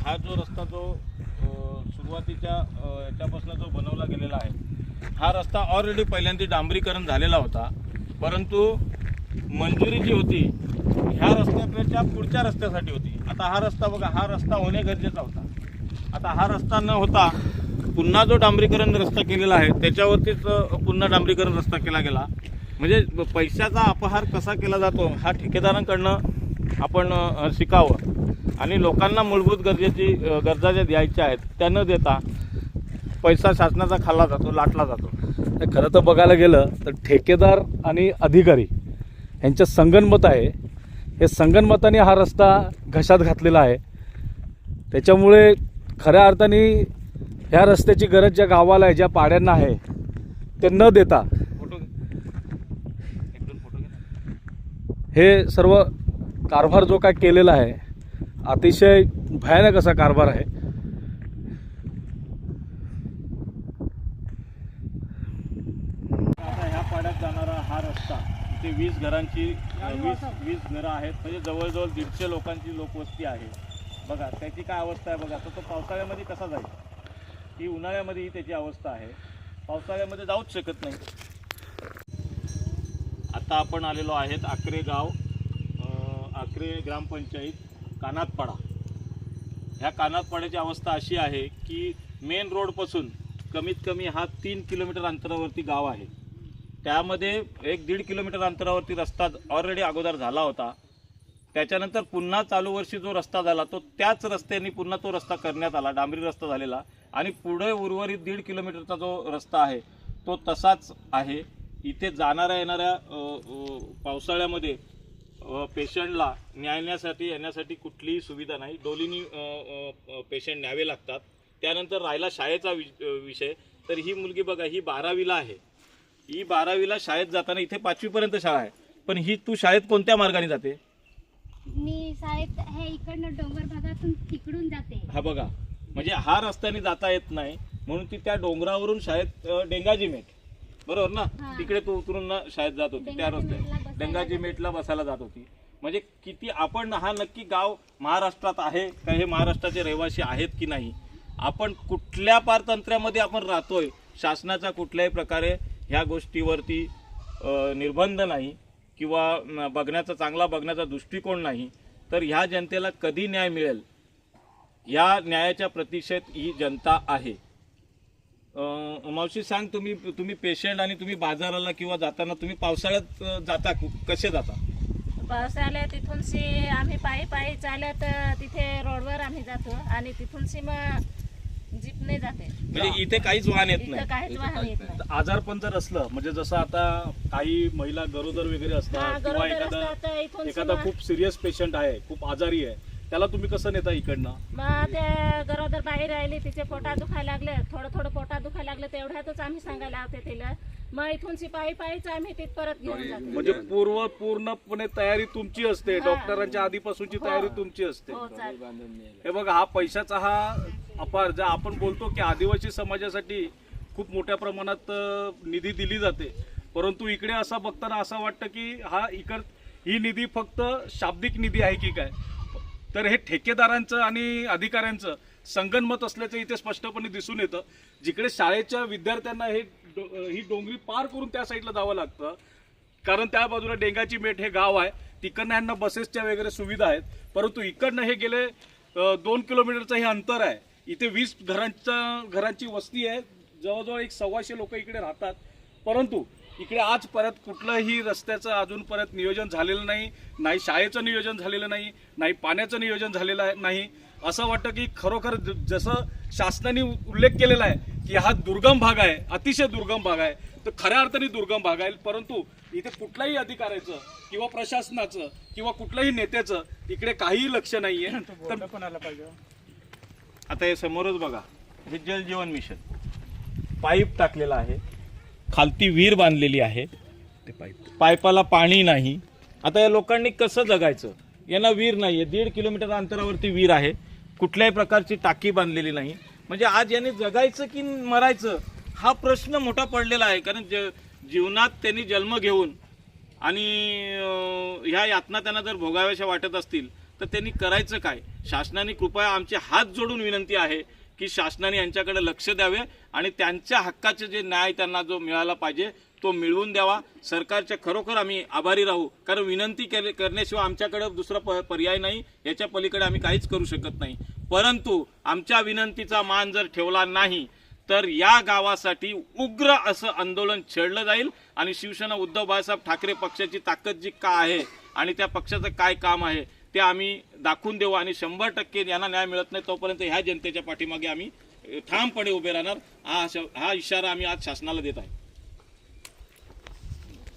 हा जो रस्ता जो सुरुवातीच्या याच्यापासून जो बनवला गेलेला आहे, हा रस्ता ऑलरेडी पहिल्यांदा डांबरीकरण झालेला होता, परंतु मंजुरी जी होती ह्या रस्त्यापेक्षा पुढच्या रस्त्यासाठी होती. आता हा रस्ता बघा, हा रस्ता होणे गरजेचा होता. आता हा रस्ता न होता पुन्हा जो डांबरीकरण रस्ता केलेला आहे त्याच्यावरतीच पुन्हा डांबरीकरण रस्ता केला गेला. म्हणजे पैशाचा अपहार कसा केला जातो हा ठेकेदारांकडनं आपण शिकावं आणि लोकांना मूलभूत गरजा ज्या द्यायच्या आहेत त्या न देता पैसा शासनाचा खाल्ला जातो, लाटला जातो. खरं तर बघायला गेलं तर ठेकेदार आणि अधिकारी यांचं संगनमत आहे. हे संगनमताने हा रस्ता घशात घातलेला आहे. त्याच्यामुळे खऱ्या अर्थाने ह्या रस्त्याची गरज ज्या गावाला आहे, ज्या पाड्यांना आहे, ते न देता हे सर्व कारभार जो काय केलेला आहे अतिशय भयानक असा कारभार आहे. आता ह्या पाड्यात जाणारा हा रस्ता, इथे 20 घरांची 20 घरं आहेत, म्हणजे जवळजवळ 150 लोकांची लोकवस्ती आहे. बघा त्याची काय अवस्था आहे बघा. तर तो पावसाळ्यामध्ये कसा जाईल, ही उन्हाळ्यामध्ये त्याची अवस्था आहे, पावसाळ्यामध्ये जाऊच शकत नाही. आता आपण आलेलो आहेत आकरे गाव, आकरे ग्रामपंचायत कानातपाडा. ह्या कानातपाड्याची अवस्था अशी आहे की मेन रोडपासून कमीत कमी हा 3 किलोमीटर अंतरावरती गाव आहे. त्यामध्ये 1-1.5 किलोमीटर अंतरावरती रस्ता ऑलरेडी अगोदर झाला होता. त्याच्यानंतर पुन्हा चालू वर्षी जो रस्ता झाला तो त्याच रस्त्याने पुन्हा तो रस्ता करण्यात आला, डांबरी रस्ता झालेला. आणि पुढे उर्वरित 1.5 किलोमीटरचा जो रस्ता आहे तो तसाच आहे. इथे जाणाऱ्या येणाऱ्या पावसाळ्यामध्ये पेशंटला येण्यासाठी कुठलीही सुविधा नाही. डोलीनी पेशंट न्यावे लागतात. त्यानंतर राहिला शाळेचा विषय, तर ही मुलगी बघा, ही 12वीला आहे. ही 12वीला शाळेत जाताना इथे 5वी पर्यंत शाळा आहे, पण ही तू शाळेत कोणत्या मार्गाने जाते? मी शाळेत हे इकडनं डोंगर भागातून तिकडून जाते. हा बघा, म्हणजे हा रस्त्याने जाता येत नाही म्हणून ती त्या डोंगरावरून शाळेत डेंगाजी मेट, बरोबर ना, तिकडे तू उतरून ना शाळेत जात होती. त्या रस्त्यात डेंगाजी मेटला बसायला जात होती. म्हणजे किती आपण हा नक्की गाव महाराष्ट्रात आहे का, हे महाराष्ट्राचे रहिवासी आहेत की नाही, आपण कुठल्या पारतंत्र्यामध्ये आपण राहतोय, शासनाचा कुठल्याही प्रकारे ह्या गोष्टीवरती निर्बंध नाही किंवा चांगला बघण्याचा दृष्टिकोन नाही. तर ह्या जनतेला कधी न्याय मिळेल, या न्यायाच्या प्रतीक्षेत ही जनता आहे. मावशी सांग, तुम्ही पेशंट आणि तुम्ही बाजाराला किंवा जाताना तुम्ही पावसाळ्यात जाता, कसे जाता? पावसाळ्यात तिथून आम्ही पायी चालत तिथे रोडवर आम्ही जातो आणि तिथून मग जीपने जाते. म्हणजे इथे काहीच वाहन येत नाही, काहीच वाहन येत नाही. आजारपण जर असलं, म्हणजे जसं आता काही महिला गरोदर वगैरे असतात किंवा एखादा खूप सिरियस पेशंट आहे, खूप आजारी आहे, त्याला तुम्ही कसं नेता इकडनं? मग ते गरोदर बाहेर राहिली, तिचे पोटात दुखायला लागले, थोडं पोटात दुखायला लागले, तेवढ्यातच आम्ही सांगायला होते तिला. मग इथून पायीच आम्ही तिथ परत घेऊन जातो. म्हणजे पूर्णपणे तयारी तुमची असते, डॉक्टरांच्या आधीपासूनची तयारी तुमची असते. हे बघा, हा पैशाचा हा अपार, जे आपण बोलतो की आदिवासी समाजासाठी खूप मोठ्या प्रमाणात निधी दिली जाते, परंतु इकडे असं बघताना असं वाटतं की ही निधी फक्त शाब्दिक निधी आहे की काय. तर हे ठेकेदारांचं आणि अधिकाऱ्यांचं संगनमत असल्याचं इथे स्पष्टपणे दिसून येतं. जिकडे शाळेच्या विद्यार्थ्यांना ही डोंगरी पार करून त्या साईडला जावं लागतं, कारण त्या बाजूला डेंगाची मेट हे गाव आहे, तिकडनं यांना बसेसच्या वगैरे सुविधा आहेत, परंतु इकडनं हे गेले 2 किलोमीटरचं हे अंतर आहे. इथे 20 घरांची वस्ती आहे, जवळजवळ 100-125 लोक इकडे राहतात, परंतु इकडे आज परत कुठलंही रस्त्याचं अजून परत नियोजन झालेलं नाही, शाळेचं नियोजन झालेलं नाही, पाण्याचं नियोजन झालेलं नाही. असं वाटतं की खरोखर जसं शासनाने उल्लेख केलेला आहे की हा दुर्गम भाग आहे, अतिशय दुर्गम भाग आहे, तर खऱ्या अर्थाने दुर्गम भाग आहे, परंतु इथे कुठल्याही अधिकाऱ्याचं किंवा प्रशासनाचं किंवा कुठल्याही नेत्याचं इकडे काहीही लक्ष नाहीये. तर कोणाला पाहिजे. आता हे समोरच बघा, हे जल जीवन मिशन पाईप टाकलेला आहे, खालती विहीर बांधलेली आहे, पाईपाला पाणी नाही. आता या लोकांनी कसं जगायचं, यांना विहीर नाहीये, 1.5 किलोमीटर अंतरावरती विहीर आहे, कुठल्याही प्रकारची टाकी बांधलेली नाही. म्हणजे आज यांनी जगायचं की मरायचं हा प्रश्न मोठा पडलेला आहे. कारण जीवनात त्यांनी जन्म घेऊन आणि ह्या यातना त्यांना जर भोगाव्याशा वाटत असतील तर त्यांनी करायचं काय? शासनाने कृपया आमचे हात जोडून विनंती आहे की शासनाने यांच्याकडे लक्ष द्यावे आणि त्यांच्या हक्काचे जे न्याय त्यांना जो मिळाला पाहिजे तो मिळवून द्यावा. सरकारच्या खरोखर आम्ही आभारी राहू, कारण विनंती करण्याशिवाय आमच्याकडे दुसरा पर्याय नाही. याच्या पलीकडे आम्ही काहीच करू शकत नाही. परंतु आमच्या विनंतीचा मान जर ठेवला नाही तर या गावासाठी उग्र असं आंदोलन छेडलं जाईल आणि शिवसेना उद्धव बाळासाहेब ठाकरे पक्षाची ताकद जी का आहे आणि त्या पक्षाचं काय काम आहे ते आम्ही दाखवून देऊ आणि 100% यांना न्याय मिळत नाही तोपर्यंत ह्या जनतेच्या पाठीमागे आम्ही ठामपणे उभे राहणार. हा इशारा आम्ही आज शासनाला देत आहे.